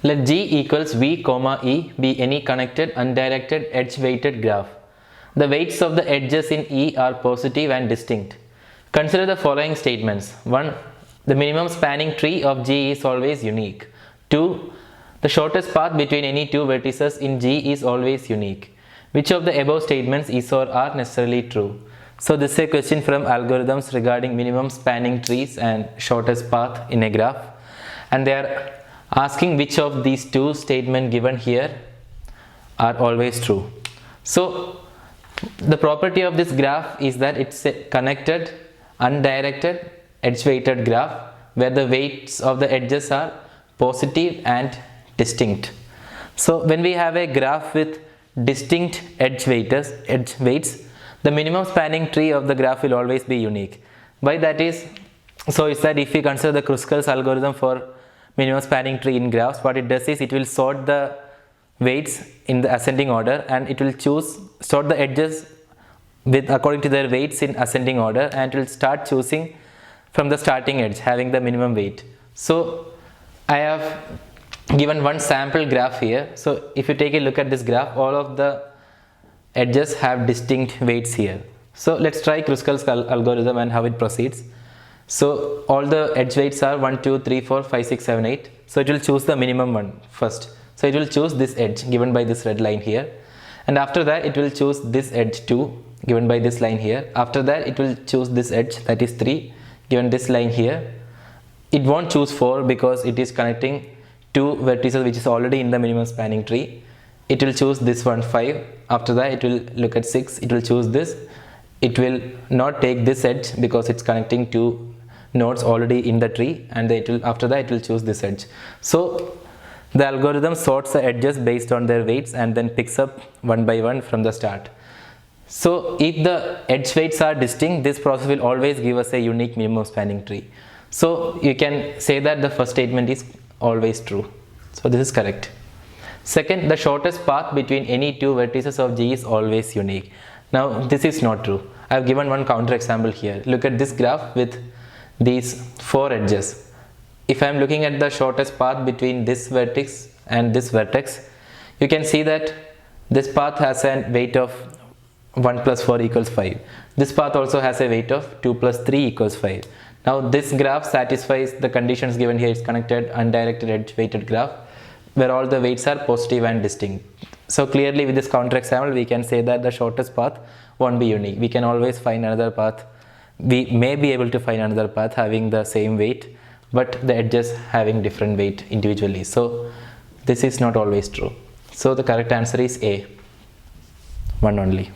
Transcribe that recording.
Let G equals V comma E be any connected undirected edge weighted graph. The weights of the edges in E are positive and distinct. Consider the following statements. 1. The minimum spanning tree of G is always unique. 2. The shortest path between any two vertices in G is always unique. Which of the above statements is or are necessarily true? So this is a question from algorithms regarding minimum spanning trees and shortest path in a graph. And they are asking which of these two statements given here are always true. So the property of this graph is that it's a connected, undirected, edge-weighted graph where the weights of the edges are positive and distinct. So when we have a graph with distinct edge weights, the minimum spanning tree of the graph will always be unique. Why that is? So it's that if we consider the Kruskal's algorithm for minimum spanning tree in graphs, what it does is it will sort the weights in the ascending order, and it will sort the edges according to their weights in ascending order, and it will start choosing from the starting edge having the minimum weight. So I have given one sample graph here. So if you take a look at this graph, all of the edges have distinct weights here. So let's try Kruskal's algorithm and how it proceeds. So all the edge weights are 1, 2, 3, 4, 5, 6, 7, 8. So it will choose the minimum one first. So it will choose this edge given by this red line here, and after that it will choose this edge 2 given by this line here. After that it will choose this edge, that is 3, given this line here. It won't choose 4 because it is connecting two vertices which is already in the minimum spanning tree. It will choose this one 5. After that it will look at 6. It will choose this. It will not take this edge because it's connecting two nodes already in the tree, and after that it will choose this edge. So the algorithm sorts the edges based on their weights and then picks up one by one from the start. So if the edge weights are distinct, this process will always give us a unique minimum spanning tree. So you can say that the first statement is always true. So this is correct. Second, the shortest path between any two vertices of G is always unique. Now this is not true. I have given one counter example here. Look at this graph with these 4 edges. If I am looking at the shortest path between this vertex and this vertex, you can see that this path has a weight of 1 plus 4 equals 5. This path also has a weight of 2 plus 3 equals 5. Now this graph satisfies the conditions given here. It's connected undirected edge weighted graph where all the weights are positive and distinct. So clearly with this counter example we can say that the shortest path won't be unique. We can always find another path. We may be able to find another path having the same weight, but the edges having different weight individually. So this is not always true. So the correct answer is A, one only.